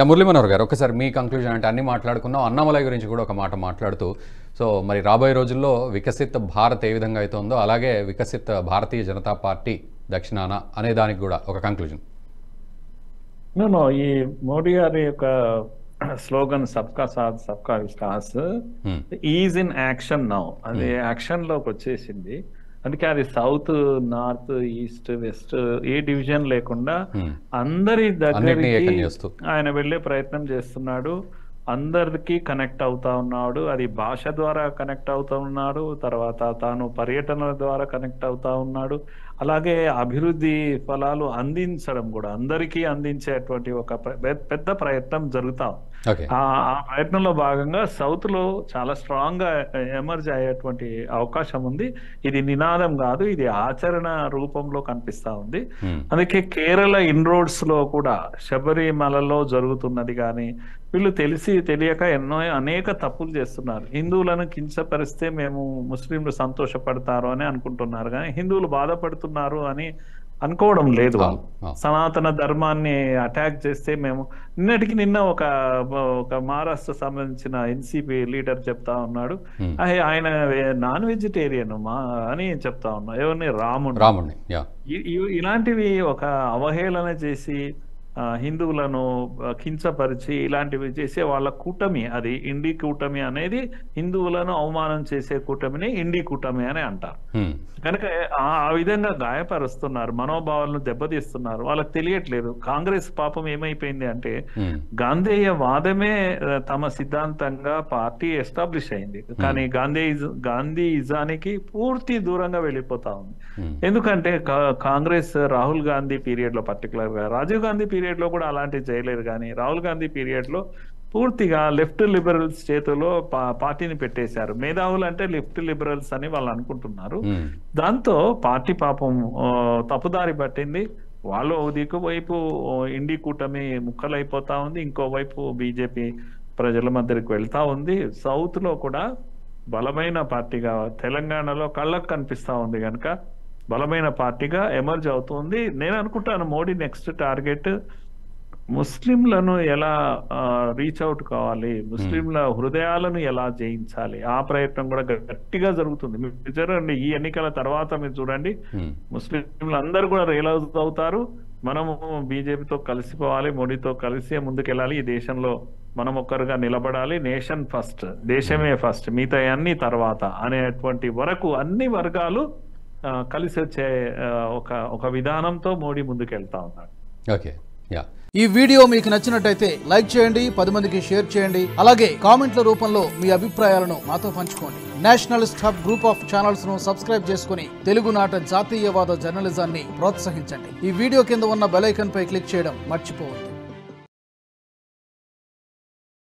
మురళీ మనోహర్ గారు ఒకసారి మీ కంక్లూజన్ అంటే అన్ని మాట్లాడుకున్నాం, అన్నామలై గురించి కూడా ఒక మాట మాట్లాడుతూ సో మరి రాబోయే రోజుల్లో వికసిత్ భారత్ ఏ విధంగా అయితే ఉందో అలాగే వికసిత్ భారతీయ జనతా పార్టీ దక్షిణాన అనే దానికి కూడా ఒక కంక్లూజన్. ఈ మోడీ గారి యొక్క స్లోగన్ సబ్కా సాథ్ సబ్కా Vikas is in action now, అది యాక్షన్ లోకి వచ్చేసింది. అందుకే అది సౌత్ నార్త్ ఈస్ట్ వెస్ట్ ఏ డివిజన్ లేకుండా అందరి దగ్గరికి ఆయన వెళ్లే ప్రయత్నం చేస్తున్నాడు. అందరికి కనెక్ట్ అవుతా ఉన్నాడు. అది భాష ద్వారా కనెక్ట్ అవుతా ఉన్నాడు, తర్వాత తాను పర్యటనల ద్వారా కనెక్ట్ అవుతా ఉన్నాడు. అలాగే అభివృద్ధి ఫలాలు అందించడం కూడా అందరికీ అందించేటువంటి ఒక పెద్ద ప్రయత్నం జరుగుతాం. ఆ ప్రయత్నంలో భాగంగా సౌత్ లో చాలా స్ట్రాంగ్ గా ఎమర్జ్ అయ్యేటువంటి అవకాశం ఉంది. ఇది నినాదం కాదు, ఇది ఆచరణ రూపంలో కనిపిస్తా ఉంది. అందుకే కేరళ ఇన్రోడ్స్ లో కూడా శబరిమలలో జరుగుతున్నది కానీ వీళ్ళు తెలిసి తెలియక అనేక తప్పులు చేస్తున్నారు. హిందువులను కించపరిస్తే మేము ముస్లింలు సంతోషపడతారు అని అనుకుంటున్నారు, కానీ హిందువులు బాధపడుతున్నారు అని అనుకోవడం లేదు. వాళ్ళు సనాతన ధర్మాన్ని అటాక్ చేస్తే మేము నిన్న ఒక మహారాష్ట్ర సంబంధించిన ఎన్సిపి లీడర్ చెప్తా ఉన్నాడు, ఆయన నాన్ వెజిటేరియన్ అని చెప్తా ఉన్నాడు. ఎవరిని? రాముడిని. ఇలాంటివి ఒక అవహేళన చేసి హిందువులను కించపరిచి ఇలాంటివి చేసే వాళ్ళ కూటమి, అది ఇండి కూటమి అనేది హిందువులను అవమానం చేసే కూటమిని ఇండి కూటమి అని అంటారు. కనుక ఆ విధంగా గాయపరుస్తున్నారు, మనోభావాలను దెబ్బతీస్తున్నారు. వాళ్ళకి తెలియట్లేదు. కాంగ్రెస్ పాపం ఏమైపోయింది అంటే గాంధేయ వాదమే తమ సిద్ధాంతంగా పార్టీ ఎస్టాబ్లిష్ అయింది, కానీ గాంధీయిజానికి పూర్తి దూరంగా వెళ్ళిపోతా ఉంది. ఎందుకంటే కాంగ్రెస్ రాహుల్ గాంధీ పీరియడ్ లో, పర్టికులర్ గా రాజీవ్ గాంధీ పీరియడ్ లో కూడా అలాంటివి చేయలేదు, కానీ రాహుల్ గాంధీ పీరియడ్ లో పూర్తిగా లెఫ్ట్ లిబరల్స్ చేతిలో పార్టీని పెట్టేశారు. మేధావులు అంటే లెఫ్ట్ లిబరల్స్ అని వాళ్ళు అనుకుంటున్నారు. దాంతో పార్టీ పాపం తప్పుదారి పట్టింది. వాళ్ళు దిక్కు వైపు ఇండి కూటమి ముక్కలైపోతా ఉంది, ఇంకోవైపు బీజేపీ ప్రజల మధ్యకి వెళ్తా ఉంది. సౌత్ లో కూడా బలమైన పార్టీగా, తెలంగాణలో కళ్ళకు కనిపిస్తా ఉంది కనుక బలమైన పార్టీగా ఎమర్జ్ అవుతుంది. నేను అనుకుంటాను మోడీ నెక్స్ట్ టార్గెట్ ముస్లింలను ఎలా రీచ్ అవుట్ కావాలి, ముస్లింల హృదయాలను ఎలా జయించాలి, ఆ ప్రయత్నం కూడా గట్టిగా జరుగుతుంది. మీరు చూడండి, ఈ ఎన్నికల తర్వాత మీరు చూడండి, ముస్లింలు అందరూ కూడా రియలైజ్ అవుతారు, మనము బీజేపీతో కలిసిపోవాలి, మోడీతో కలిసి ముందుకెళ్ళాలి, ఈ దేశంలో మనం ఒక్కరుగా నిలబడాలి, నేషన్ ఫస్ట్, దేశమే ఫస్ట్, మిగతా అన్ని తర్వాత అనేటువంటి వరకు అన్ని వర్గాలు కలిసి వచ్చే ఒక విధానంతో మోడీ ముందుకెళ్తా ఉన్నాడు. ఓకే, ఈ వీడియో మీకు నచ్చినట్టయితే లైక్ చేయండి, 10 మందికి షేర్ చేయండి, అలాగే కామెంట్ల రూపంలో మీ అభిప్రాయాలను మాతో పంచుకోండి. Nationalist hub group of channels ను సబ్స్క్రైబ్ చేసుకుని తెలుగునాట జాతీయవాద జర్నలిజాన్ని ప్రోత్సహించండి. ఈ వీడియో కింద ఉన్న బెల్ ఐకాన్ పై క్లిక్ చేయడం మర్చిపోవద్దు.